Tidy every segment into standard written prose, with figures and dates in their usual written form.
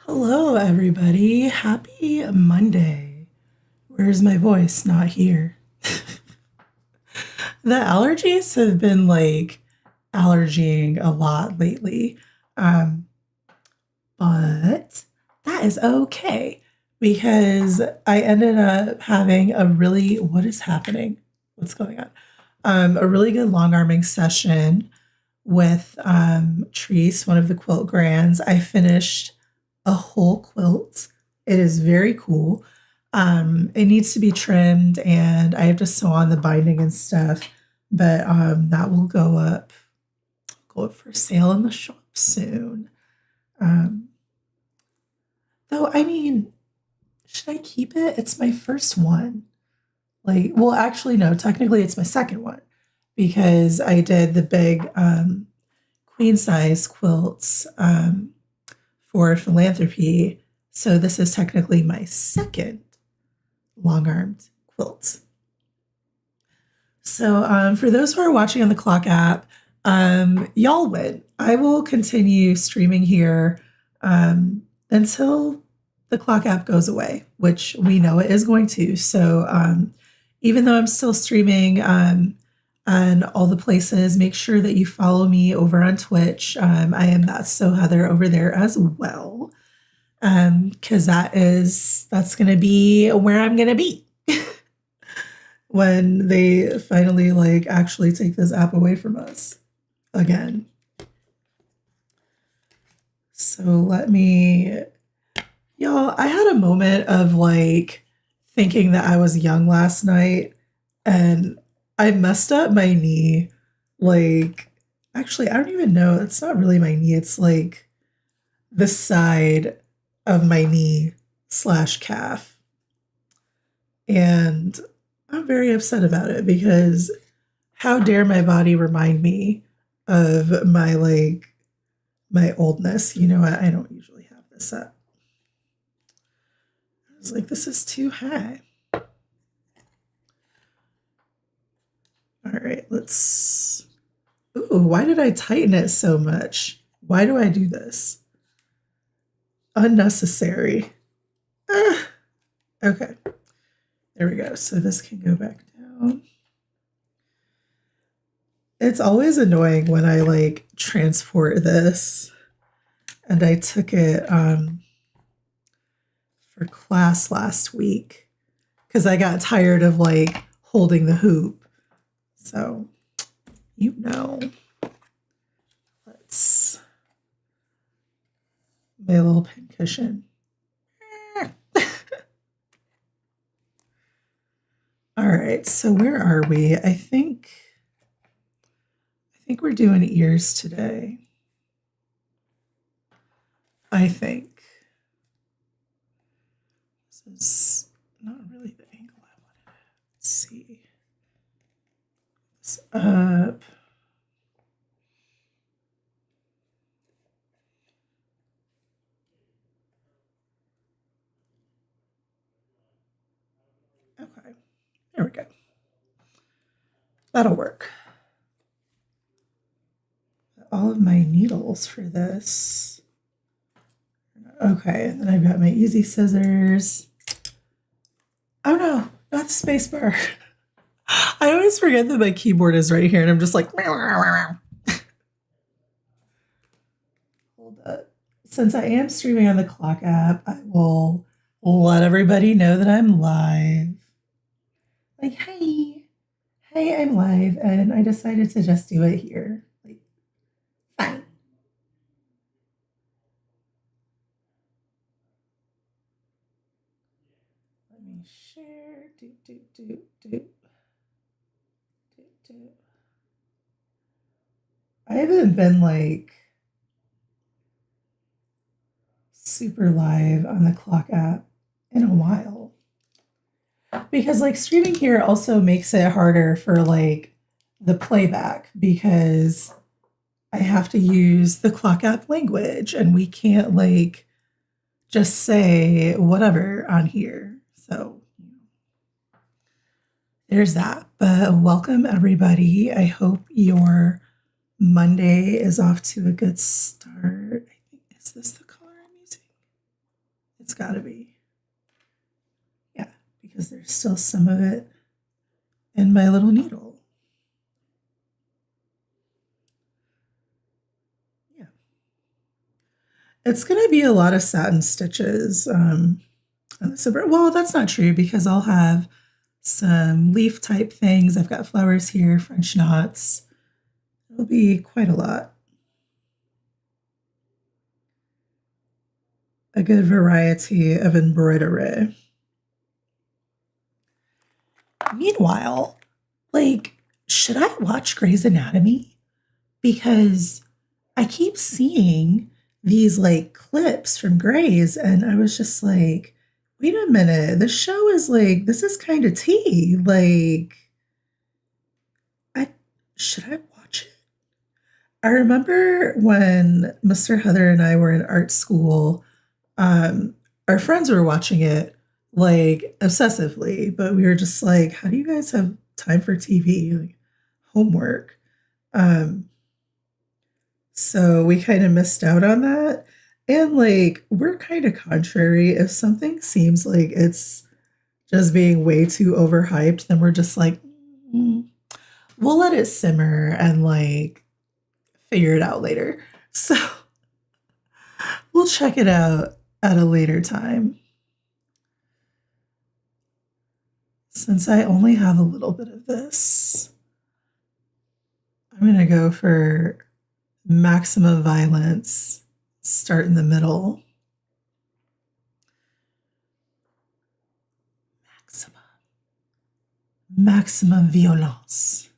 Hello, everybody. Happy Monday. Where's my voice? Not here. The allergies have been like allergying a lot lately. Um, but that is okay because I ended up having what is happening? What's going on? A really good long arming session with Treese, one of the quilt grands. I finished a whole quilt. It is very cool. It needs to be trimmed and I have to sew on the binding and stuff, but that will go up for sale in the shop soon. Um, though, I mean, should I keep it? It's my first one. Like, well, actually, no, technically it's my second one because I did the big queen size quilts for philanthropy. So this is technically my second long armed quilt. So for those who are watching on the Clock app, y'all win. I will continue streaming here until the Clock app goes away, which we know it is going to. So even though I'm still streaming on all the places, make sure that you follow me over on Twitch. I am That's So Heather over there as well, because that's going to be where I'm going to be when they finally like actually take this app away from us again. So y'all, I had a moment of like thinking that I was young last night and I messed up my knee. Like, actually, I don't even know. It's not really my knee. It's like the side of my knee slash calf. And I'm very upset about it because how dare my body remind me of my oldness. You know what? I don't usually have this up. I was like, this is too high. All right, let's. Ooh, why did I tighten it so much? Why do I do this? Unnecessary. Ah, okay, there we go. So this can go back down. It's always annoying when I like transport this, and I took it for class last week because I got tired of like holding the hoop. So, let's my little pin cushion. All right, so where are we? I think we're doing ears today. I think this is not really the angle I wanted. Let's see. It's up. Okay, there we go. That'll work. All of my needles for this. Okay, and then I've got my easy scissors. Oh no, not the space bar. I always forget that my keyboard is right here and I'm just like, hold up. Since I am streaming on the Clock app, I will let everybody know that I'm live. Like, hey, I'm live, and I decided to just do it here. Like, fine. Let me share. I haven't been like super live on the Clock app in a while because like streaming here also makes it harder for like the playback because I have to use the Clock app language and we can't like just say whatever on here. So there's that. But welcome everybody. I hope your Monday is off to a good start. I think, is this the color I'm using? It's got to be. Yeah, because there's still some of it in my little needle. Yeah. It's going to be a lot of satin stitches. Well, that's not true because I'll have some leaf type things. I've got flowers here, French knots. It'll be quite a lot. A good variety of embroidery. Meanwhile, like, should I watch Grey's Anatomy? Because I keep seeing these like clips from Grey's, and I was just like, wait a minute, the show is like, this is kind of tea. Like, I should I watch it? I remember when Mr. Heather and I were in art school, um, our friends were watching it like obsessively, but we were just like, how do you guys have time for TV? Like, homework. Um, so we kind of missed out on that. And like, we're kind of contrary. If something seems like it's just being way too overhyped, then we're just like, "Mm, we'll let it simmer and like figure it out later." So we'll check it out at a later time. Since I only have a little bit of this, I'm going to go for maximum violence, start in the middle. Maximum. Maximum violence.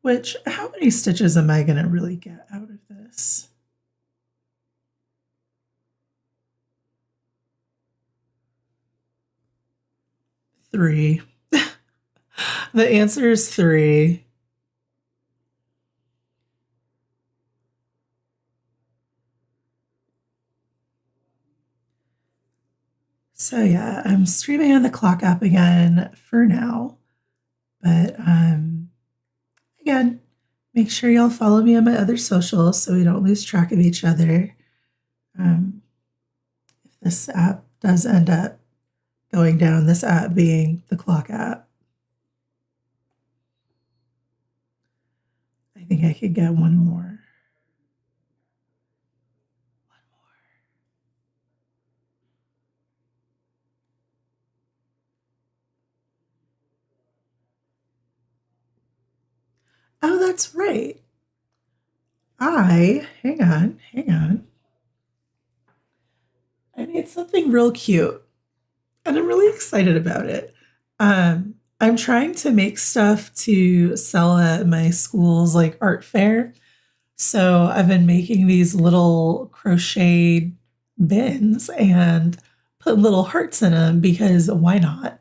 Which, how many stitches am I going to really get out of this? Three. The answer is three. So yeah, I'm streaming on the Clock app again for now. But again, make sure y'all follow me on my other socials so we don't lose track of each other. If this app does end up going down, this app being the Clock app, I think I could get one more. Oh, that's right. Hang on. I made something real cute and I'm really excited about it. I'm trying to make stuff to sell at my school's like art fair. So I've been making these little crocheted bins and put little hearts in them because why not?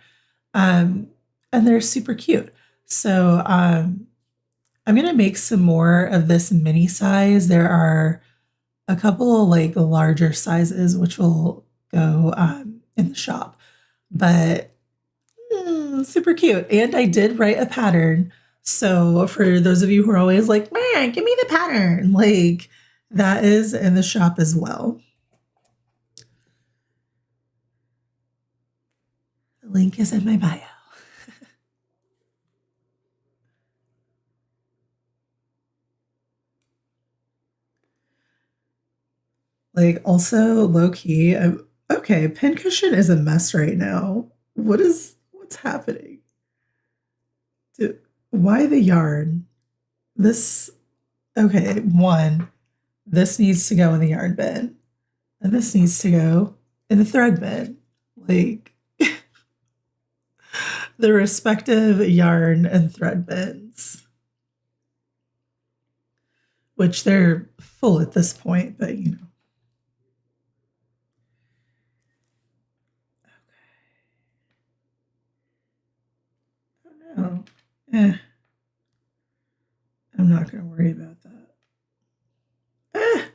Um, and they're super cute. So I'm gonna make some more of this mini size. There are a couple like larger sizes which will go in the shop, but super cute. And I did write a pattern. So for those of you who are always like, man, give me the pattern, like that is in the shop as well. The link is in my bio. Like also low key, okay, pincushion is a mess right now. What's happening? Why the yarn? This okay, one, this needs to go in the yarn bin, and this needs to go in the thread bin. Like the respective yarn and thread bins, which they're full at this point, but you know. Okay. Oh no. I'm not going to worry about that. Eh.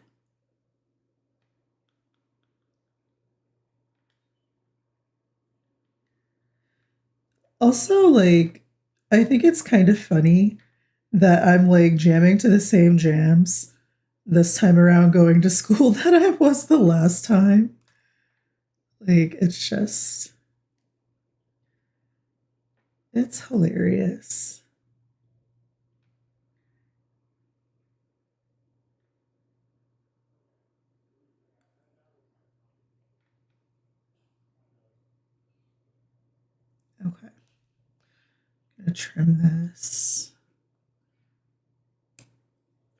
Also, like, I think it's kind of funny that I'm like jamming to the same jams this time around going to school than I was the last time. Like, it's hilarious. Okay. I'm going to trim this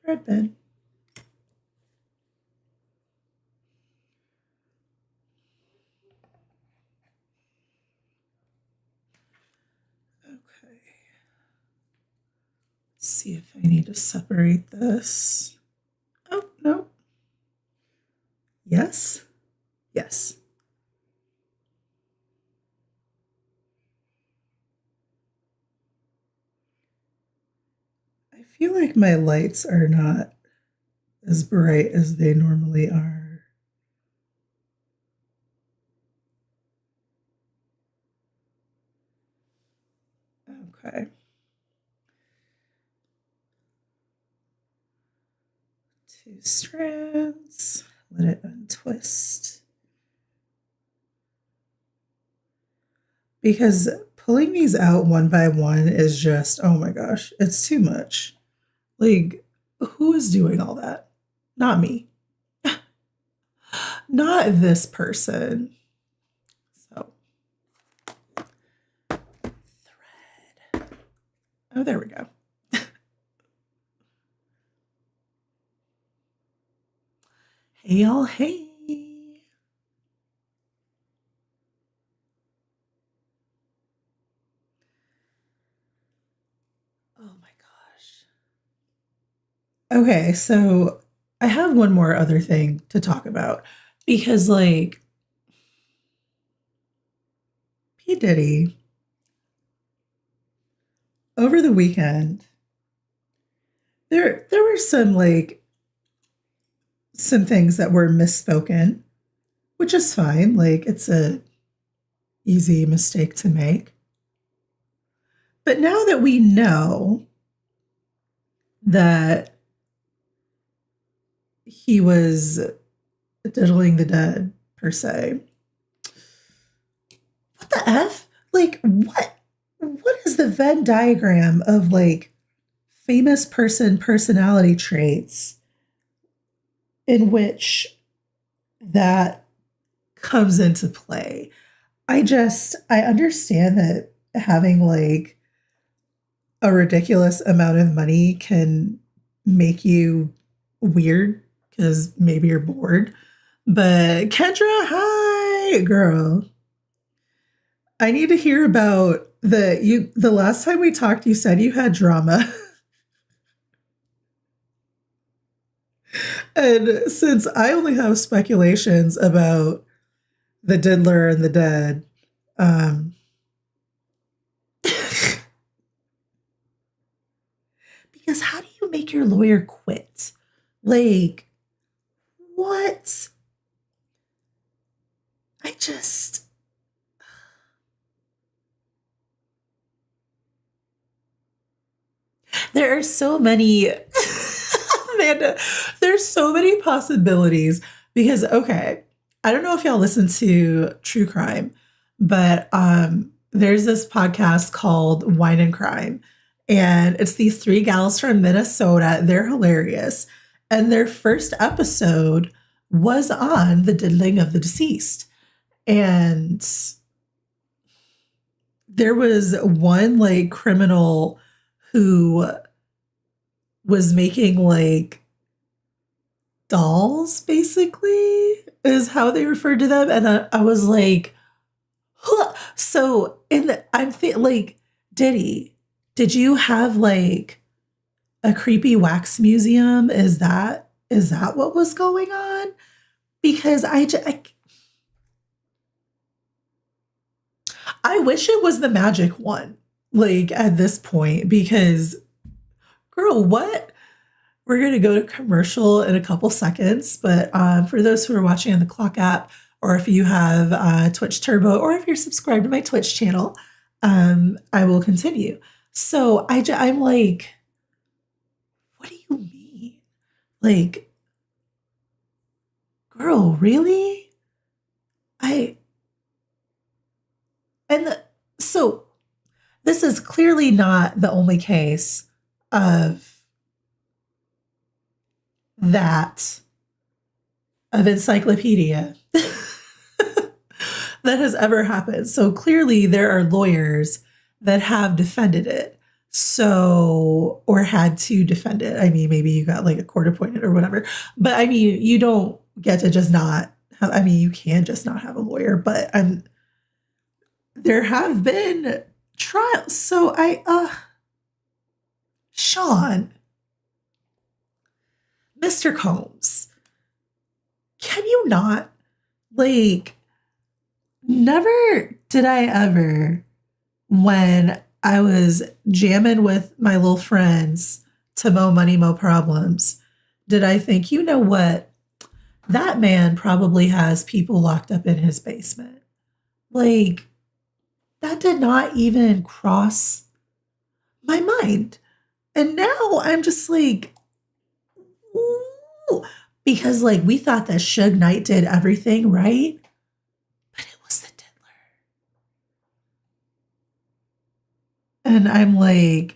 red bin. Okay. Let's see if I need to separate this. Oh, no. Yes. Yes. I feel like my lights are not as bright as they normally are. Okay. 2 strands. Let it untwist. Because pulling these out one by one is just, oh my gosh, it's too much. Like, who is doing all that? Not me. Not this person. So, thread. Oh, there we go. Hey, y'all. Hey. Oh my gosh. Okay, so I have one more other thing to talk about because, like, P. Diddy, over the weekend, there were some things that were misspoken, which is fine. Like, it's a easy mistake to make. But now that we know that he was diddling the dead, per se, what the F? Like, what is the Venn diagram of, like, famous person personality traits in which that comes into play? I understand that having, like, a ridiculous amount of money can make you weird because maybe you're bored. But Kendra, hi, girl. I need to hear about the last time we talked, you said you had drama. And since I only have speculations about the diddler and the dead, because how do you make your lawyer quit? Like, what? I just. There are so many. Amanda, there's so many possibilities because, okay, I don't know if y'all listen to true crime, but there's this podcast called Wine and Crime, and it's these 3 gals from Minnesota. They're hilarious, and their first episode was on the diddling of the deceased, and there was one, like, criminal who was making, like, dolls, basically, is how they referred to them. And I was like, huh. So I'm like, did you have, like, a creepy wax museum? Is that what was going on? Because I wish it was the magic one, like, at this point, because, girl, what? We're going to go to commercial in a couple seconds, but for those who are watching on the Clock app, or if you have Twitch Turbo, or if you're subscribed to my Twitch channel, I will continue. So I'm like, what do you mean? Like, girl, really? I, and so this is clearly not the only case of that, of encyclopedia that has ever happened. So clearly there are lawyers that have defended it. So, or had to defend it. I mean, maybe you got like a court appointed or whatever. But I mean, you don't get to just not have, I mean, you can just not have a lawyer, but there have been trials. So Sean, Mr. Combs, can you not, like, never did I ever, when I was jamming with my little friends to Mo Money, Mo Problems, did I think, you know what? That man probably has people locked up in his basement. Like, that did not even cross my mind. And now I'm just like, ooh, because like we thought that Suge Knight did everything right, but it was the Diddler. And I'm like,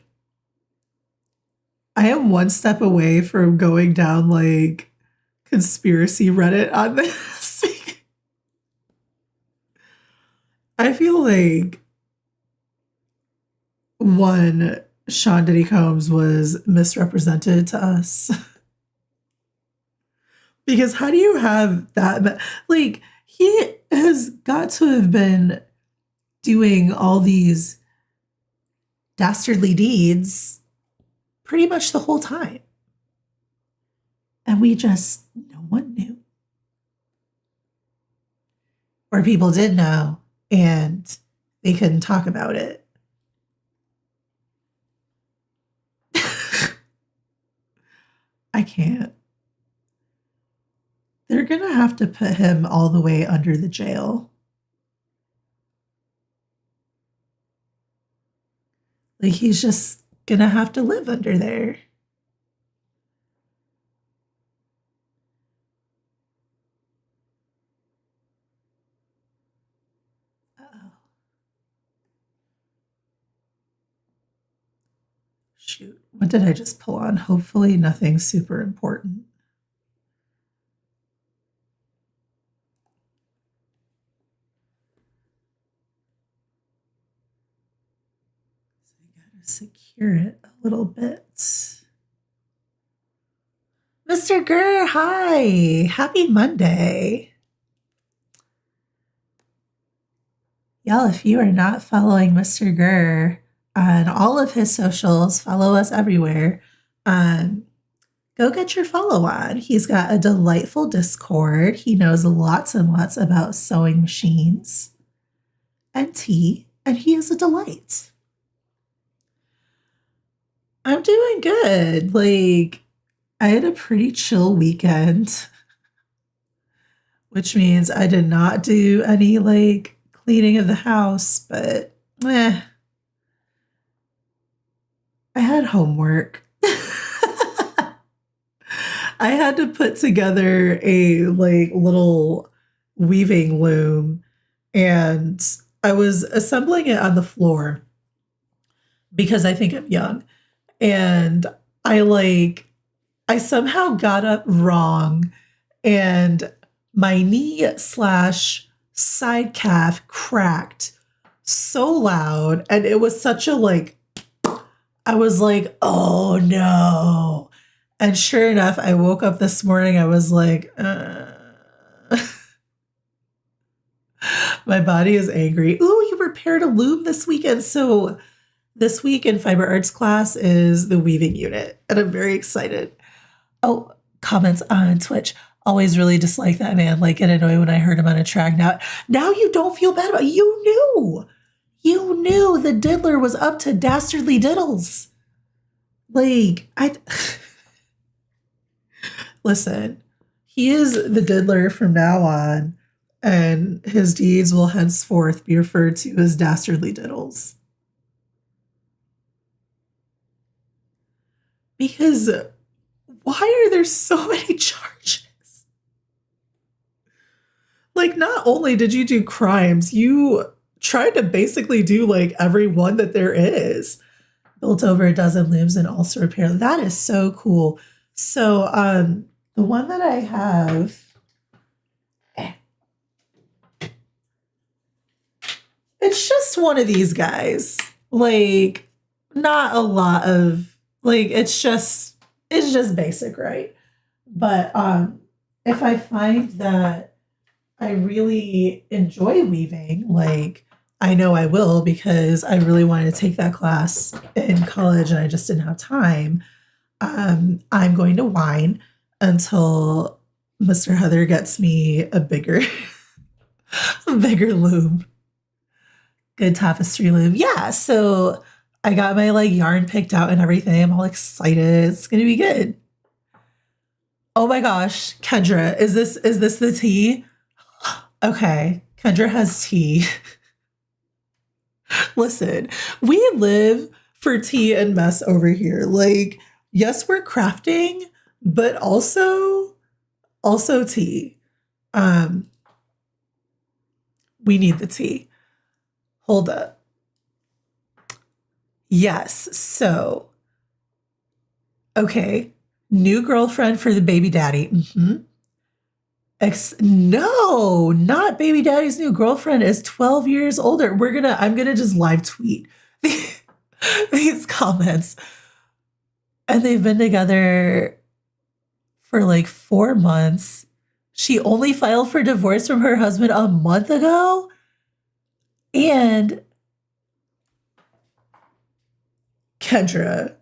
I am one step away from going down like conspiracy Reddit on this. I feel like one, Sean Diddy Combs was misrepresented to us. Because how do you have that? Like, he has got to have been doing all these dastardly deeds pretty much the whole time. And no one knew. Or people did know and they couldn't talk about it. I can't. They're going to have to put him all the way under the jail. Like, he's just going to have to live under there. Uh-oh. Shoot, what did I just pull on? Hopefully nothing super important. So I gotta secure it a little bit. Mr. Gurr, hi. Happy Monday. Y'all, if you are not following Mr. Gurr on all of his socials, follow us everywhere. Go get your follow on. He's got a delightful Discord. He knows lots and lots about sewing machines and tea, and he is a delight. I'm doing good. Like, I had a pretty chill weekend, which means I did not do any like cleaning of the house, but I had homework. I had to put together a like little weaving loom and I was assembling it on the floor because I think I'm young. And I somehow got up wrong and my knee slash side calf cracked so loud. And it was such a like, I was like, oh no. And sure enough, I woke up this morning. I was like, my body is angry. Ooh, you repaired a loom this weekend. So this week in fiber arts class is the weaving unit, and I'm very excited. Oh, comments on Twitch. Always really dislike that man. Like, get annoyed when I heard him on a track. Now you don't feel bad about it. You knew the diddler was up to dastardly diddles. Like, listen, he is the diddler from now on, and his deeds will henceforth be referred to as dastardly diddles. Because why are there so many charges? Like, not only did you do crimes, you tried to basically do like every one that there is. Built over a dozen looms and also repair. That is so cool. So, the one that I have, it's just one of these guys. Like, not a lot of like it's just basic, right? But if I find that I really enjoy weaving, like I know I will because I really wanted to take that class in college and I just didn't have time. I'm going to whine until Mr. Heather gets me a bigger, a bigger loom, good tapestry loom. Yeah, so I got my like yarn picked out and everything. I'm all excited. It's gonna be good. Oh my gosh, Kendra, is this the tea? Okay, Kendra has tea. Listen, we live for tea and mess over here. Like, yes, we're crafting, but also tea. Um, we need the tea. Hold up. Yes. So, okay. New girlfriend for the baby daddy. No, not baby daddy's new girlfriend is 12 years older. I'm gonna just live tweet these comments. And they've been together for like 4 months. She only filed for divorce from her husband a month ago. And Kendra,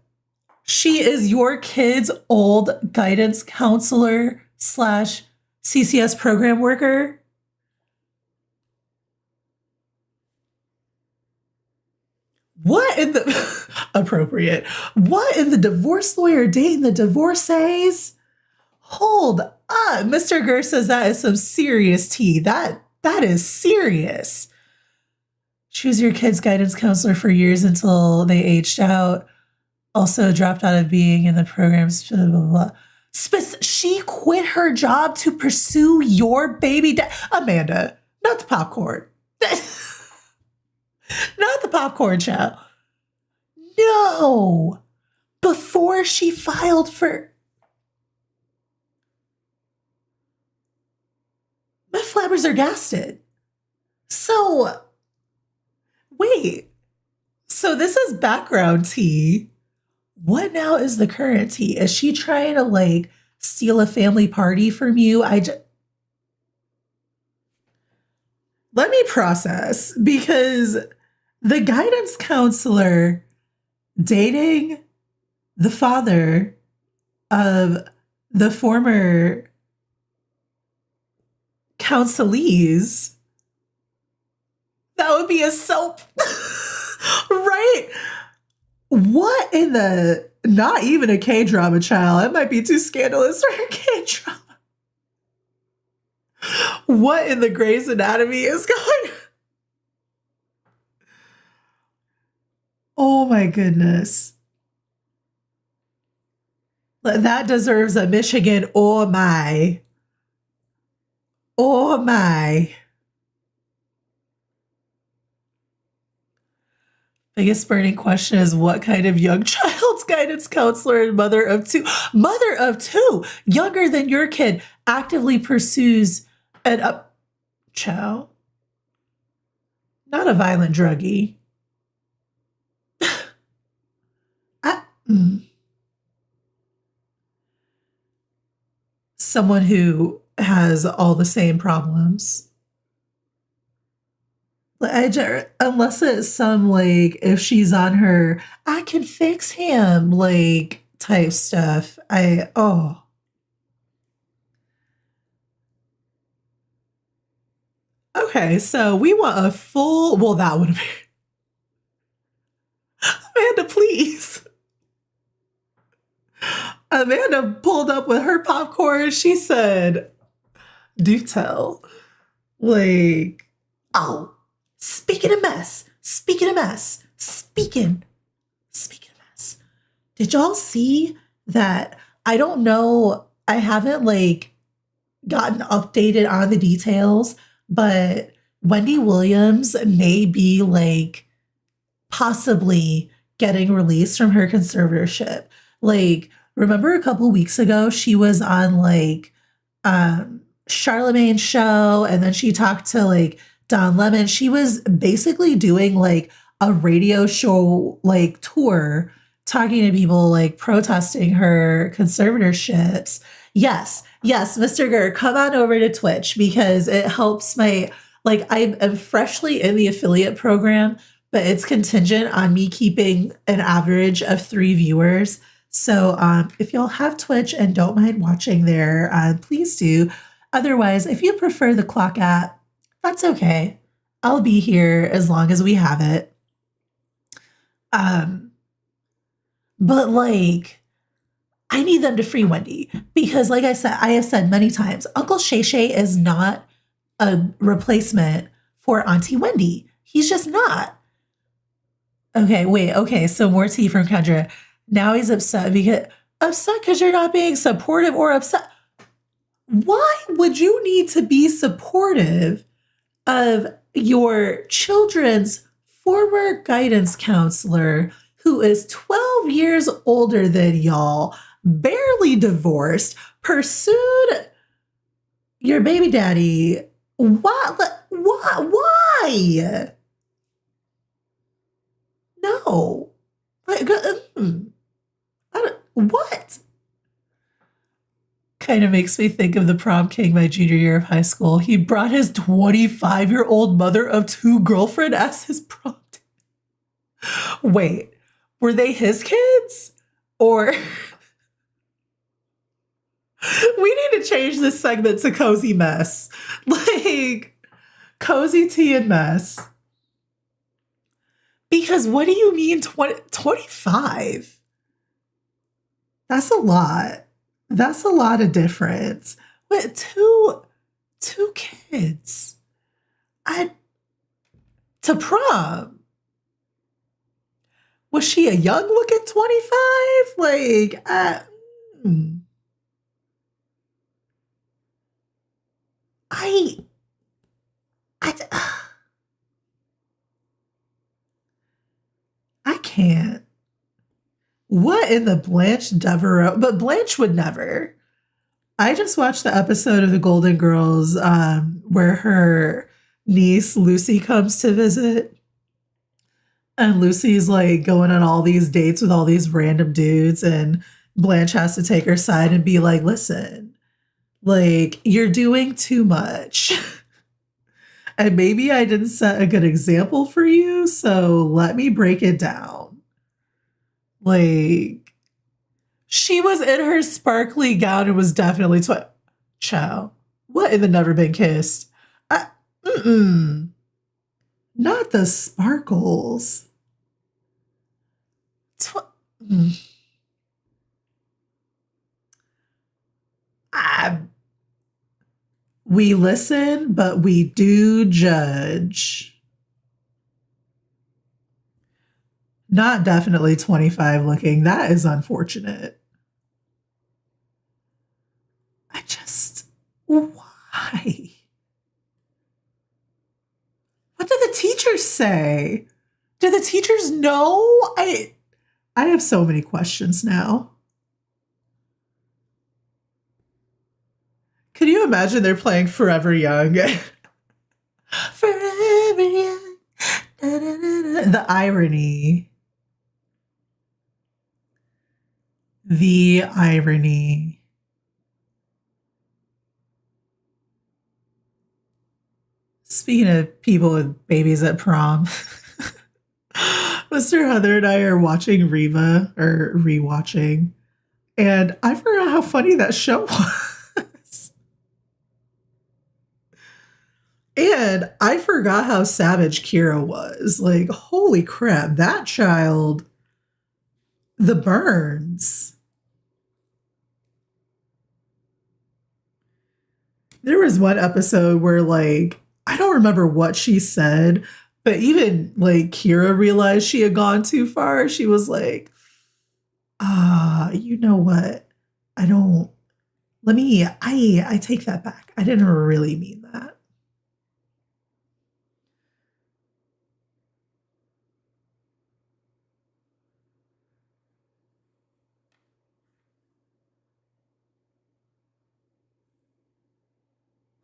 she is your kid's old guidance counselor slash CCS program worker. What in the appropriate? What in the divorce lawyer dating the divorcees? Hold up. Mr. Gurr says that is some serious tea. That is serious. She was your kid's guidance counselor for years until they aged out. Also dropped out of being in the programs. Blah, blah, blah. She quit her job to pursue your baby Amanda, not the popcorn. Not the popcorn child. No. Before she filed for... My flabbers are gasted. So, wait. So this is background tea. What now is the current tea? Is she trying to like steal a family party from you? Let me process, because the guidance counselor dating the father of the former counselees, that would be a soap. Right? What in the, not even a K-drama, child. It might be too scandalous for a K-drama. What in the Grey's Anatomy is going on? Oh my goodness. That deserves a Michigan, oh my. Oh my. Biggest burning question is what kind of young child's guidance counselor and mother of two, younger than your kid, actively pursues an up chow, not a violent druggie. Someone who has all the same problems. Unless it's some like, if she's on her I can fix him like type stuff. Okay, so we want a full, well, that would have been Amanda, please. Amanda pulled up with her popcorn. She said, do tell. Like, oh, speaking of mess. Did y'all see that? I don't know. I haven't like gotten updated on the details, but Wendy Williams may be like possibly getting released from her conservatorship. Like, remember a couple weeks ago, she was on like Charlemagne's show, and then she talked to like Don Lemon. She was basically doing like a radio show like tour, talking to people like protesting her conservatorships. Yes, yes, Mr. Gurr, come on over to Twitch because it helps my like I am freshly in the affiliate program, but it's contingent on me keeping an average of 3 viewers. So if y'all have Twitch and don't mind watching there, please do. Otherwise, if you prefer the clock app, that's okay. I'll be here as long as we have it. But like, I need them to free Wendy because, like I have said many times, Uncle Shay Shay is not a replacement for Auntie Wendy. He's just not. Okay, wait. Okay, so more tea from Kendra. Now he's upset because you're not being supportive or upset. Why would you need to be supportive of your children's former guidance counselor who is 12 years older than y'all, barely divorced, pursued your baby daddy? What? Why? No. Like, what? Kind of makes me think of the prom king my junior year of high school. He brought his 25-year-old mother of 2 girlfriend as his prom. Wait, were they his kids? Or we need to change this segment to cozy mess. Like cozy tea and mess. Because what do you mean 25? That's a lot. That's a lot of difference. But two kids. To prom. Was she a young looking 25? Like, I can't. What in the Blanche Devereaux? But Blanche would never. I just watched the episode of The Golden Girls where her niece Lucy comes to visit. And Lucy's like going on all these dates with all these random dudes. And Blanche has to take her side and be like, listen, like, you're doing too much. And maybe I didn't set a good example for you. So let me break it down. Like, she was in her sparkly gown and was definitely Chow. What in the Never Been Kissed? Not the sparkles. We listen, but we do judge. Not definitely 25 looking. That is unfortunate. Why? What did the teachers say? Did the teachers know? I have so many questions now. Can you imagine they're playing Forever Young? Forever Young. Da, da, da, da. The irony. The irony. Speaking of people with babies at prom, Mr. Heather and I are watching Reba, or rewatching, and I forgot how funny that show was. And I forgot how savage Kira was. Like, holy crap, that child, the burns. There was one episode where, like, I don't remember what she said, but even like Kira realized she had gone too far. She was like, you know what? I don't I take that back. I didn't really mean that.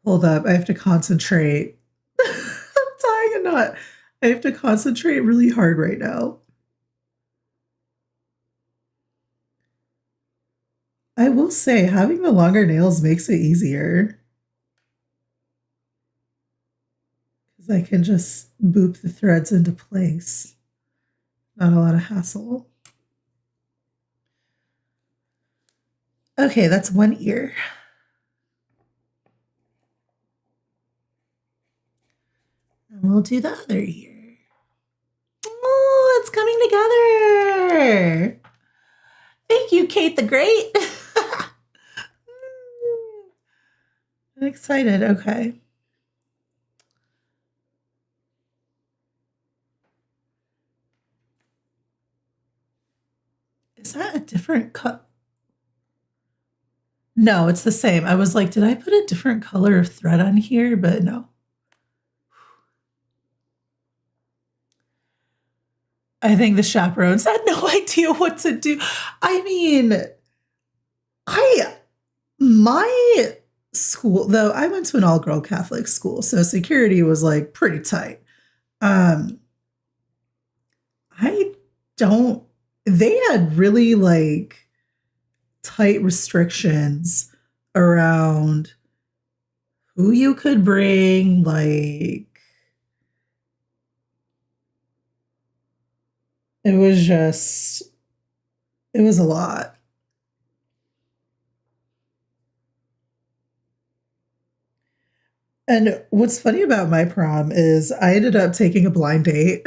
Hold up, I have to concentrate. I'm tying a knot. I have to concentrate really hard right now. I will say, having the longer nails makes it easier because I can just boop the threads into place. Not a lot of hassle. Okay, that's one ear. And we'll do the other ear. Oh, it's coming together. Thank you, Kate the Great. I'm excited. Okay. Is that a different cut? No, it's the same. I was like, did I put a different color of thread on here? But no. I think the chaperones had no idea what to do. I mean, my school, though I went to an all-girl Catholic school, so security was like pretty tight. Um, I don't, they had really like tight restrictions around who you could bring, like it was just, it was a lot. And what's funny about my prom is I ended up taking a blind date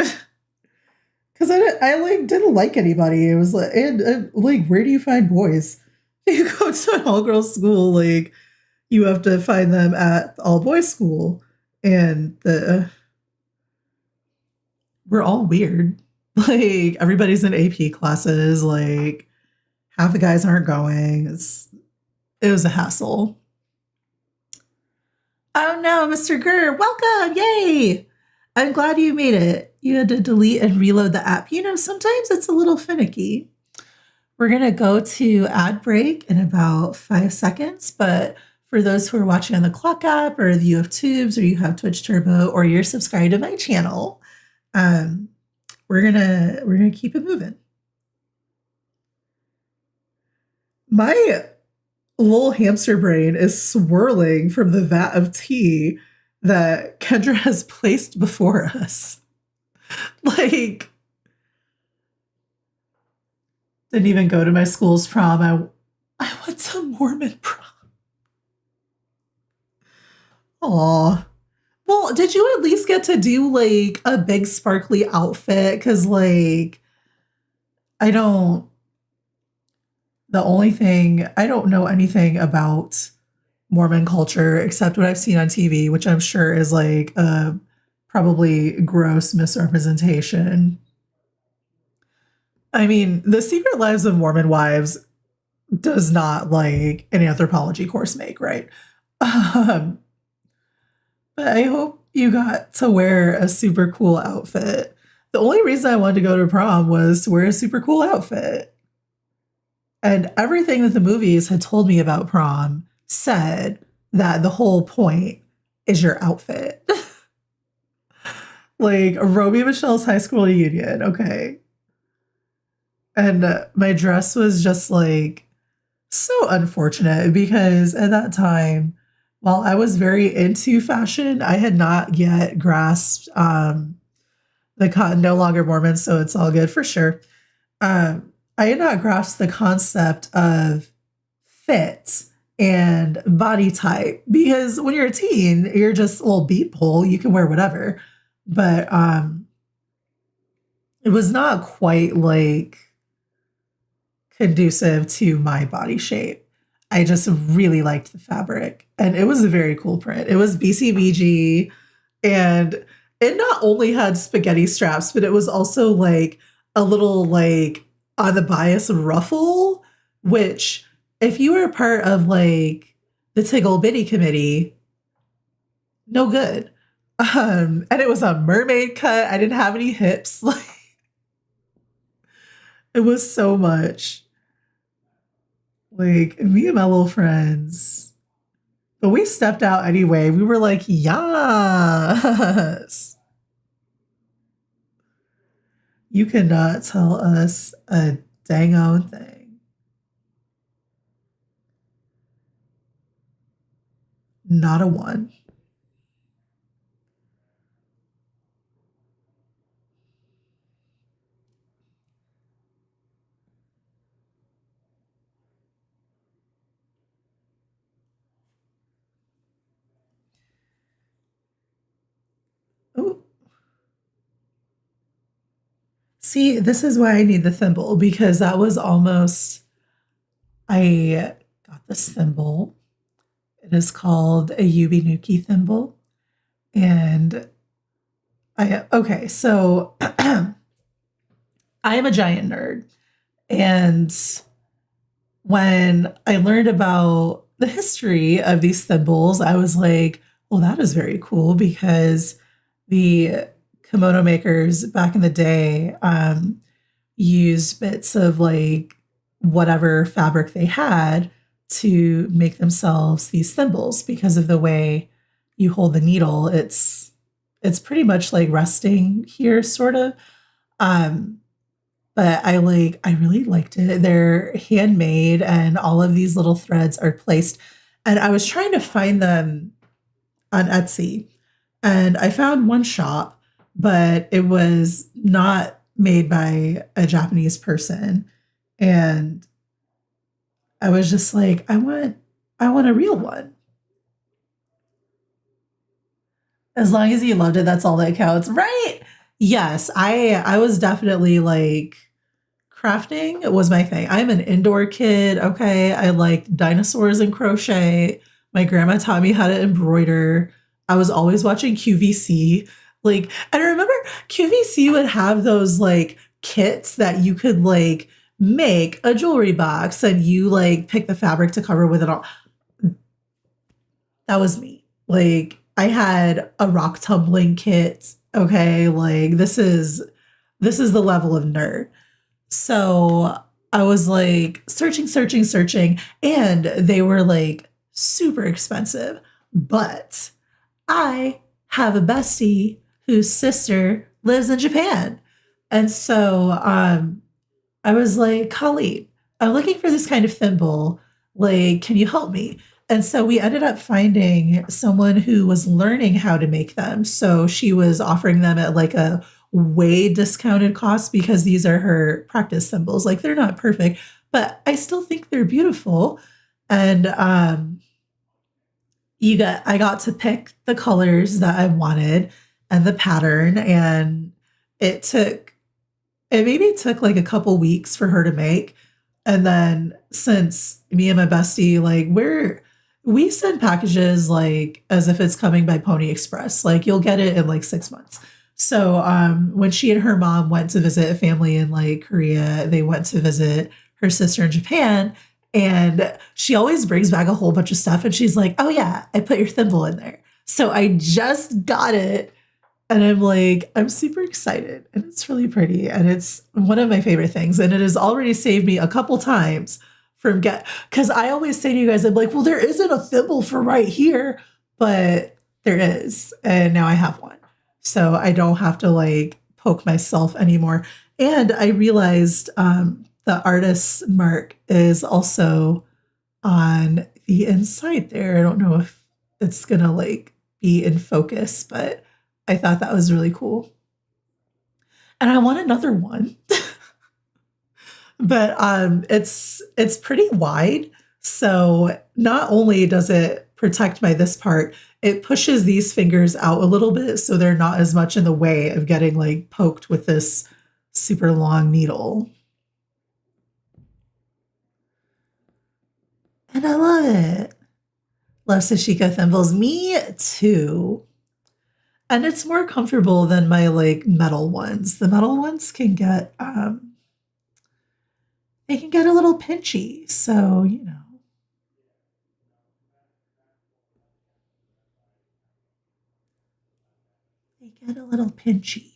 because I like didn't like anybody. It was like, and like, where do you find boys? You go to an all girls school, like you have to find them at all boys school, and we're all weird. Like everybody's in AP classes. Like half the guys aren't going. It was a hassle. Oh no, Mr. Gurr, welcome! Yay! I'm glad you made it. You had to delete and reload the app. You know, sometimes it's a little finicky. We're going to go to ad break in about 5 seconds, but for those who are watching on the Clock app or you have Tubes or you have Twitch Turbo or you're subscribed to my channel, we're gonna keep it moving. My little hamster brain is swirling from the vat of tea that Kendra has placed before us. Like, didn't even go to my school's prom. I went to Mormon prom. Aw. Well, did you at least get to do like a big sparkly outfit? Because, like, I don't, the only thing, I don't know anything about Mormon culture except what I've seen on TV, which I'm sure is like a probably gross misrepresentation. I mean, The Secret Lives of Mormon Wives does not like an anthropology course make, right? Um, but I hope you got to wear a super cool outfit. The only reason I wanted to go to prom was to wear a super cool outfit. And everything that the movies had told me about prom said that the whole point is your outfit. Like Romy and Michelle's high school reunion, okay. And my dress was just like so unfortunate because at that time, while I was very into fashion, I had not yet grasped no longer Mormon, so it's all good for sure. I had not grasped the concept of fit and body type because when you're a teen, you're just a little beat pole. You can wear whatever. But it was not quite like conducive to my body shape. I just really liked the fabric and it was a very cool print. It was BCBG and it not only had spaghetti straps, but it was also like a little like on the bias ruffle, which if you were a part of like the Tiggle Bitty committee, no good. And it was a mermaid cut. I didn't have any hips. Like it was so much. Like me and my little friends. But we stepped out anyway. We were like, yes. You cannot tell us a dang on thing. Not a one. Ooh. See, this is why I need the thimble because that was almost. I got this thimble. It is called a Yubi Nuki thimble. And okay, so I am a giant nerd. And when I learned about the history of these thimbles, I was like, well, that is very cool because the kimono makers back in the day used bits of like whatever fabric they had to make themselves these thimbles because of the way you hold the needle. It's pretty much like resting here, sort of. Um, but I really liked it. They're handmade and all of these little threads are placed. And I was trying to find them on Etsy and I found one shop, but it was not made by a Japanese person. And I was just like, I want a real one. As long as you loved it, that's all that counts, right? Yes, I was definitely like crafting was my thing. I'm an indoor kid, okay? I like dinosaurs and crochet. My grandma taught me how to embroider. I was always watching QVC. Like, and I remember QVC would have those like kits that you could like make a jewelry box and you like pick the fabric to cover with it all. That was me. Like, I had a rock tumbling kit. Okay, like this is the level of nerd. So I was like searching, searching, searching, and they were like super expensive. But I have a bestie whose sister lives in Japan. And so I was like, Colleen, I'm looking for this kind of thimble. Like, can you help me? And so we ended up finding someone who was learning how to make them. So she was offering them at like a way discounted cost because these are her practice thimbles. Like they're not perfect, but I still think they're beautiful. And I got to pick the colors that I wanted and the pattern. And it took it maybe took like a couple weeks for her to make. And then since me and my bestie, like we send packages like as if it's coming by Pony Express. Like you'll get it in like 6 months. So when she and her mom went to visit a family in like Korea, they went to visit her sister in Japan. And she always brings back a whole bunch of stuff. And she's like, oh yeah, I put your thimble in there. So I just got it and I'm like, I'm super excited and it's really pretty. And it's one of my favorite things. And it has already saved me a couple times from because I always say to you guys, I'm like, well, there isn't a thimble for right here, but there is. And now I have one. So I don't have to like poke myself anymore. And I realized the artist's mark is also on the inside there. I don't know if it's going to like be in focus, but I thought that was really cool. And I want another one. But it's pretty wide. So not only does it protect my this part, it pushes these fingers out a little bit so they're not as much in the way of getting like poked with this super long needle. And I love it. Love Sashika thimbles. Me too. And it's more comfortable than my like metal ones. The metal ones can get they can get a little pinchy. So, Get a little pinchy.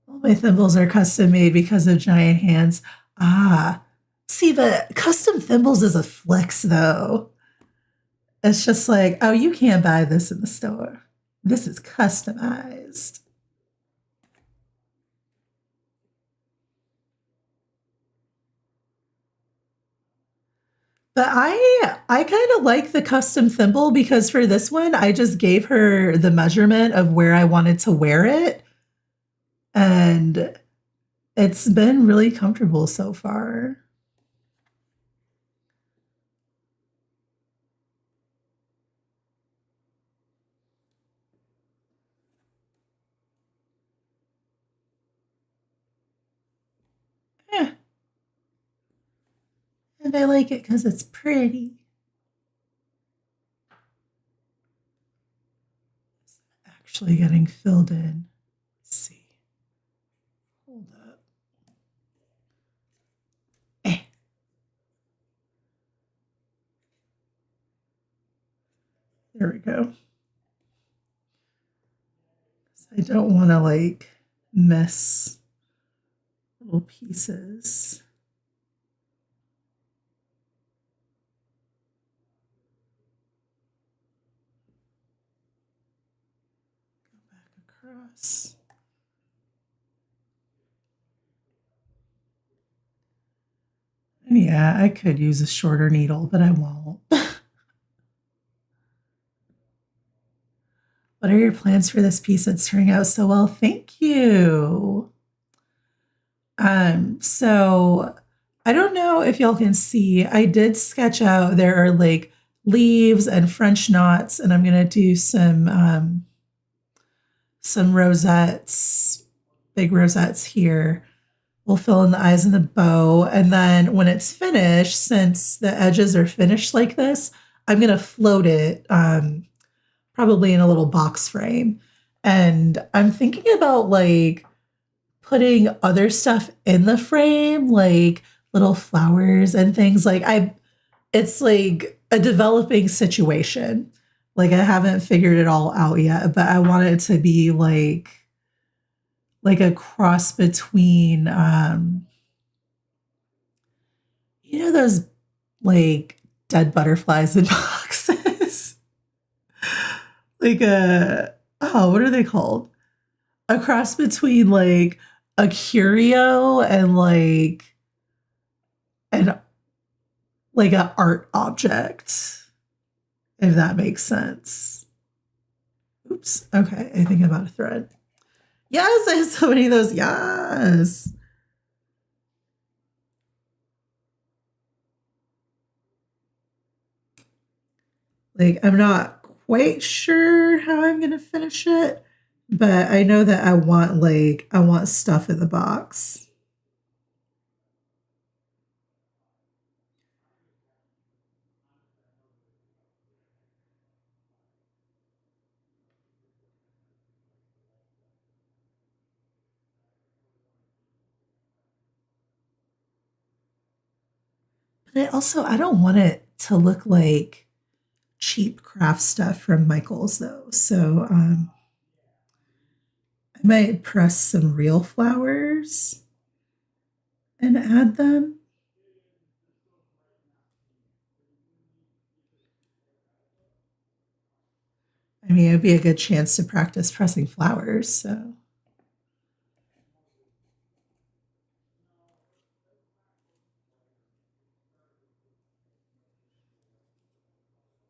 All my thimbles are custom made because of giant hands. Ah, see, the custom thimbles is a flex though. It's just like, oh, you can't buy this in the store. This is customized. But I kind of like the custom thimble because for this one, I just gave her the measurement of where I wanted to wear it. And it's been really comfortable so far. Yeah. And I like it because it's pretty. It's actually getting filled in. Let's see. Hold up. Eh. There we go. I don't want to like miss little pieces. Go back across. And yeah, I could use a shorter needle, but I won't. What are your plans for this piece that's turning out so well? Thank you. So I don't know if y'all can see, I did sketch out there are like leaves and French knots, and I'm gonna do some rosettes, big rosettes here. We'll fill in the eyes and the bow. And then when it's finished, since the edges are finished like this, I'm gonna float it probably in a little box frame. And I'm thinking about like putting other stuff in the frame, like little flowers and things. It's like a developing situation. Like I haven't figured it all out yet, but I want it to be like a cross between you know those like dead butterflies in boxes? Like what are they called? A cross between like a curio and an like an art object, if that makes sense. Oops. Okay, I think I'm out of thread. Yes, I have so many of those. Yes. Like, I'm not quite sure how I'm gonna finish it, but I know that I want stuff in the box. But I don't want it to look like cheap craft stuff from Michaels though. So I might press some real flowers and add them. I mean, it'd be a good chance to practice pressing flowers. So,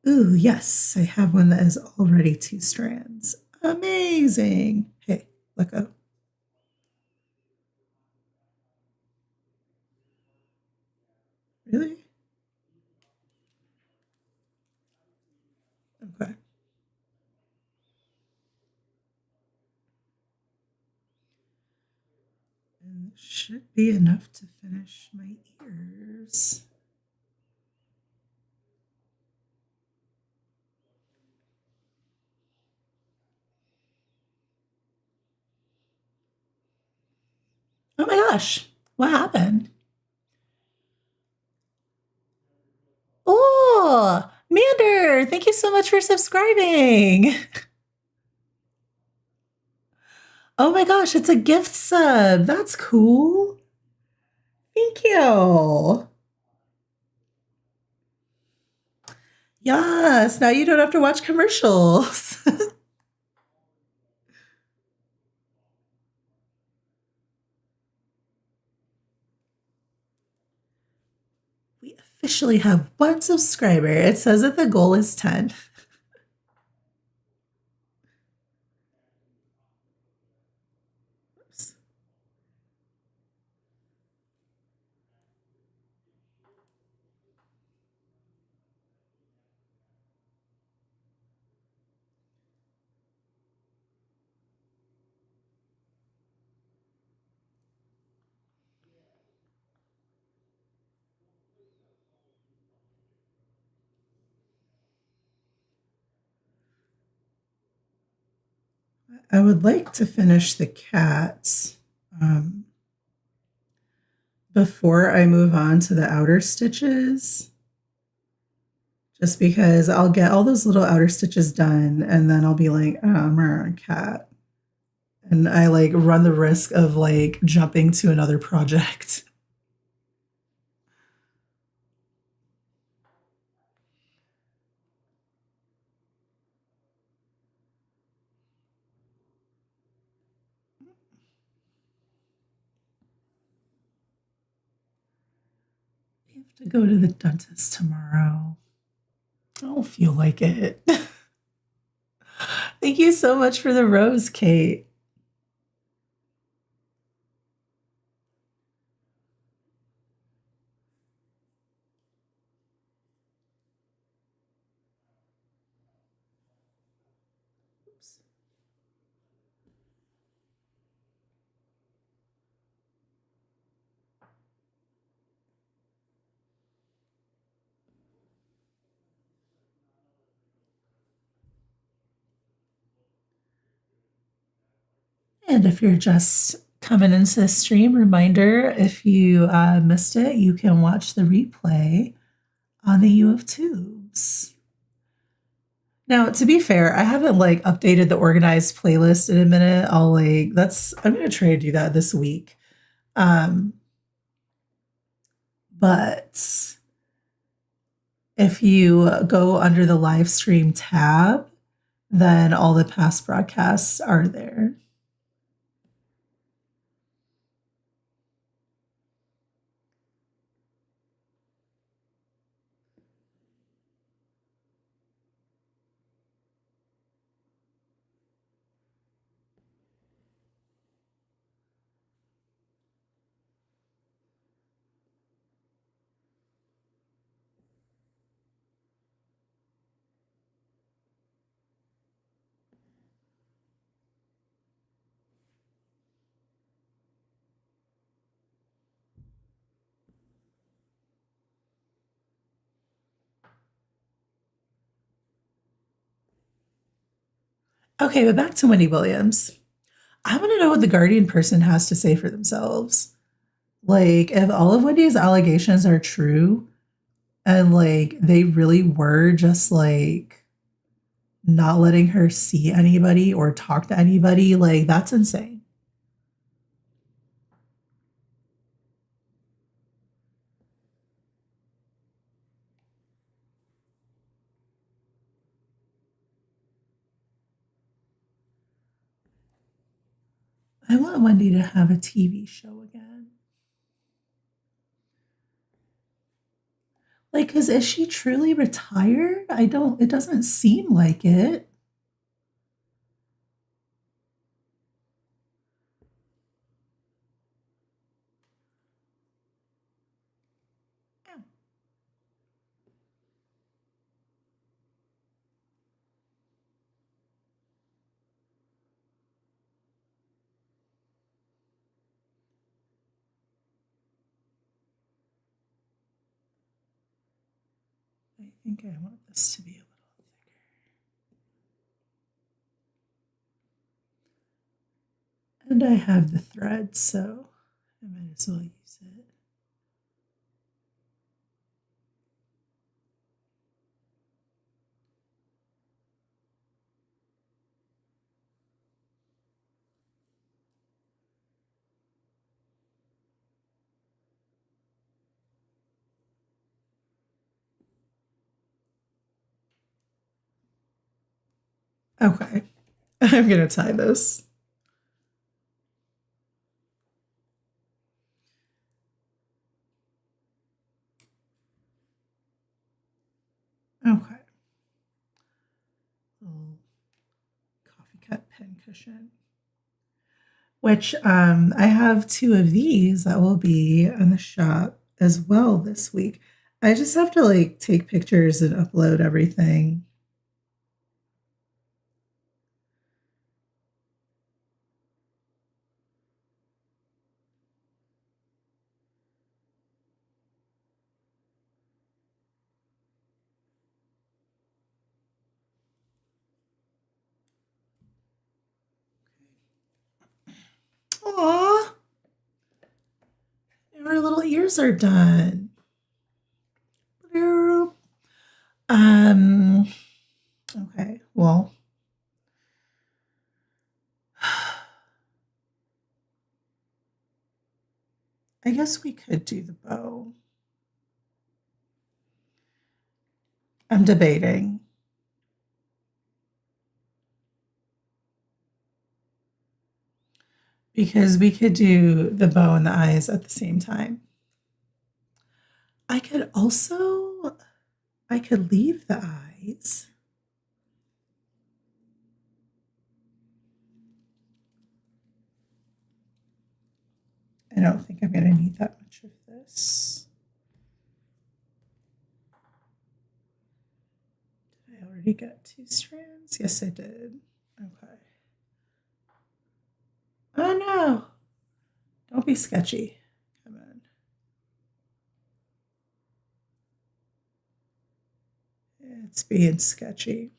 ooh, yes, I have one that is already 2 strands. Amazing. Hey, let go. Really? Okay. And this should be enough to finish my ears. gosh, what happened? Oh, Mander, thank you so much for subscribing. Oh my gosh, it's a gift sub. That's cool. Thank you. Yes, now you don't have to watch commercials. We officially have 1 subscriber. It says that the goal is 10. Oops. I would like to finish the cat before I move on to the outer stitches. Just because I'll get all those little outer stitches done and then I'll be like, oh, I'm a cat. And I like run the risk of like jumping to another project. I have to go to the dentist tomorrow. I don't feel like it. Thank you so much for the rose, Kate. Oops. And if you're just coming into the stream, reminder if you missed it, you can watch the replay on the U of Tubes. Now, to be fair, I haven't like updated the organized playlist in a minute. I'm gonna try to do that this week. But if you go under the live stream tab, then all the past broadcasts are there. Okay, but back to Wendy Williams. I want to know what the Guardian person has to say for themselves. Like, if all of Wendy's allegations are true and like they really were just like not letting her see anybody or talk to anybody, like that's insane. I want Wendy to have a TV show again. Like, because is she truly retired? It doesn't seem like it. Yeah. I think I want this to be a little thicker. And I have the thread, so I might as well use it. Okay. I'm going to tie this. Okay. Little coffee cup pen cushion. Which I have 2 of these that will be in the shop as well this week. I just have to like take pictures and upload everything. Aw, our little ears are done. Okay, well, I guess we could do the bow. I'm debating. Because we could do the bow and the eyes at the same time. I could also I could leave the eyes. I don't think I'm going to need that much of this. Did I already get 2 strands? Yes, I did. Okay. Oh no. Don't be sketchy. Come on. It's being sketchy.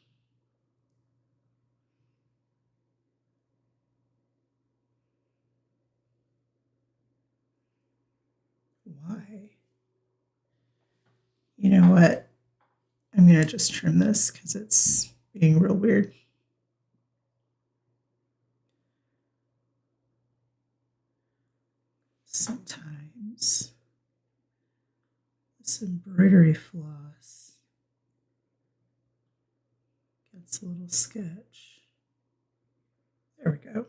Why? You know what? I'm going to just trim this because it's being real weird. Sometimes this embroidery floss gets a little sketch. There we go.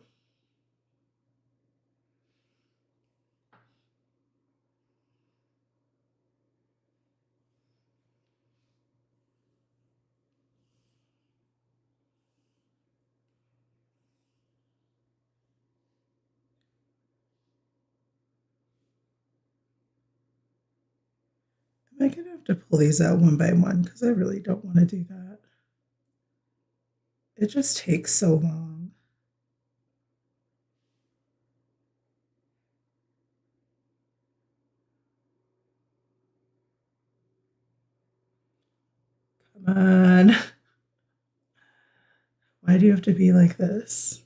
Am I going to have to pull these out one by one? Because I really don't want to do that. It just takes so long. Come on. Why do you have to be like this?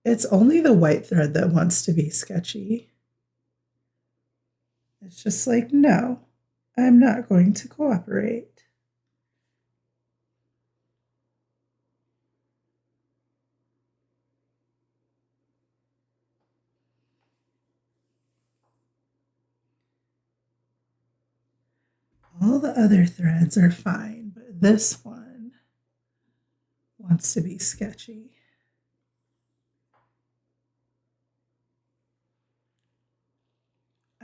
It's only the white thread that wants to be sketchy. It's just like, no, I'm not going to cooperate. All the other threads are fine, but this one wants to be sketchy.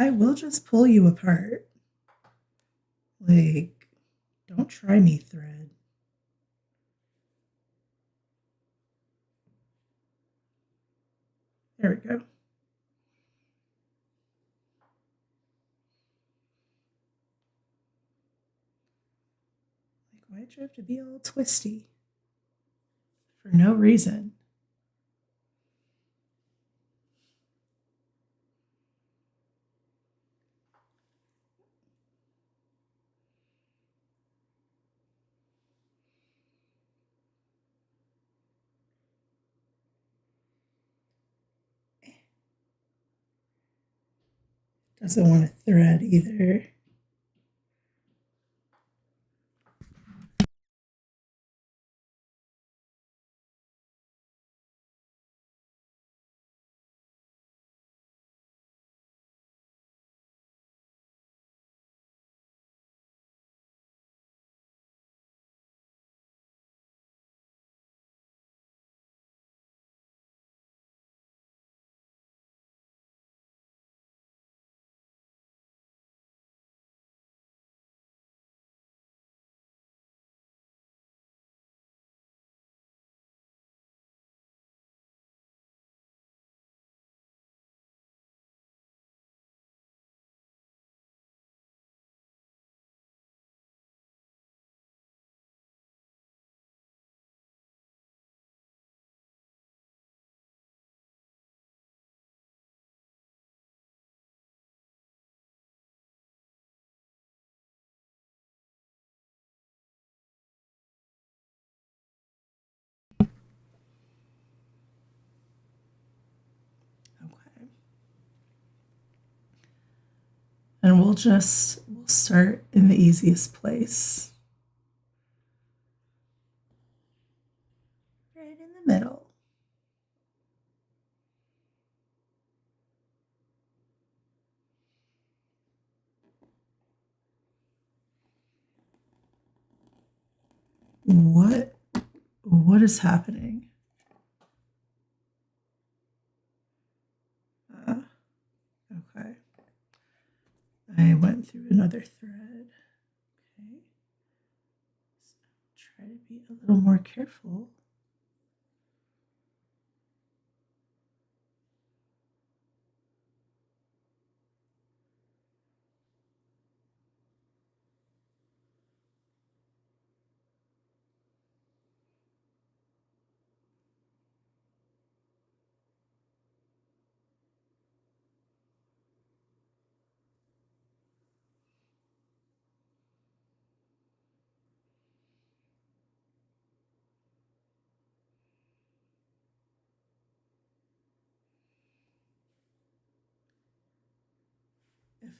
I will just pull you apart. Like, don't try me, thread. There we go. Like, why'd you have to be all twisty? For no reason. doesn't want to thread either. Okay. And we'll start in the easiest place. Right in the middle. What is happening? Okay. I went through another thread. Okay. So try to be a little more careful.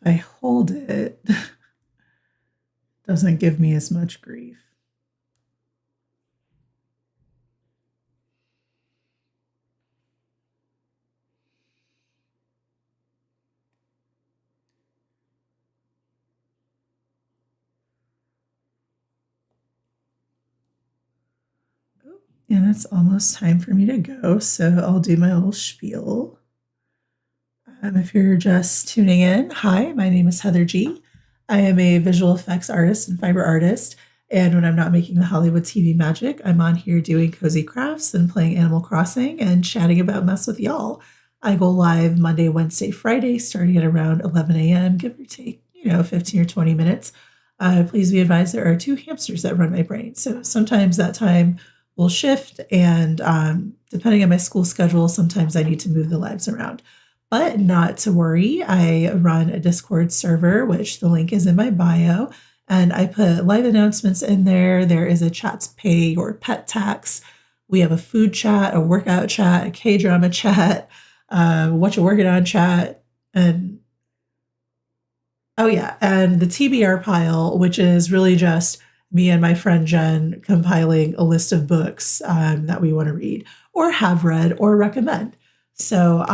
If I hold it, it doesn't give me as much grief. And it's almost time for me to go, so I'll do my little spiel. If you're just tuning in, hi, my name is Heather G. I am a visual effects artist and fiber artist. And when I'm not making the Hollywood TV magic, I'm on here doing cozy crafts and playing Animal Crossing and chatting about mess with y'all. I go live Monday, Wednesday, Friday, starting at around 11 a.m., give or take, 15 or 20 minutes. Please be advised there are 2 hamsters that run my brain. So sometimes that time will shift. And depending on my school schedule, sometimes I need to move the lives around. But not to worry, I run a Discord server, which the link is in my bio, and I put live announcements in there. There is a chat to pay your pet tax. We have a food chat, a workout chat, a K-drama chat, what you're working on chat, and oh yeah, and the TBR pile, which is really just me and my friend Jen compiling a list of books that we want to read or have read or recommend. So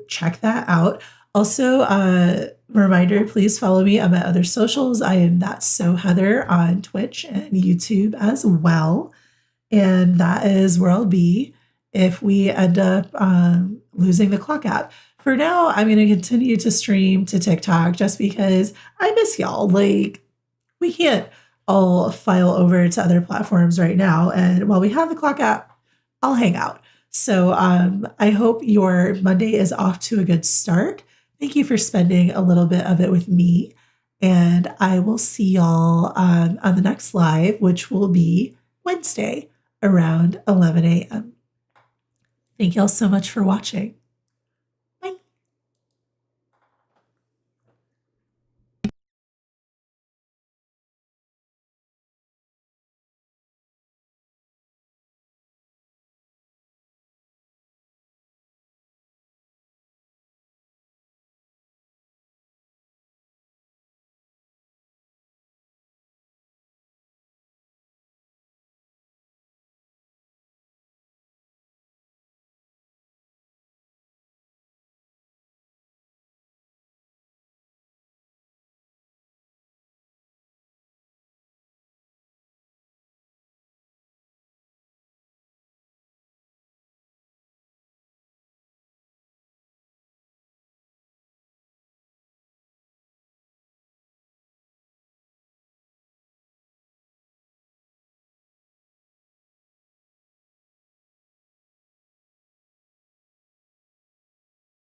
check that out. Also, reminder, please follow me on my other socials. I am That's So Heather on Twitch and YouTube as well. And that is where I'll be if we end up losing the clock app. For now, I'm going to continue to stream to TikTok just because I miss y'all. Like, we can't all file over to other platforms right now. And while we have the clock app, I'll hang out. So I hope your Monday is off to a good start. Thank you for spending a little bit of it with me. And I will see y'all on the next live, which will be Wednesday around 11 a.m. Thank y'all so much for watching.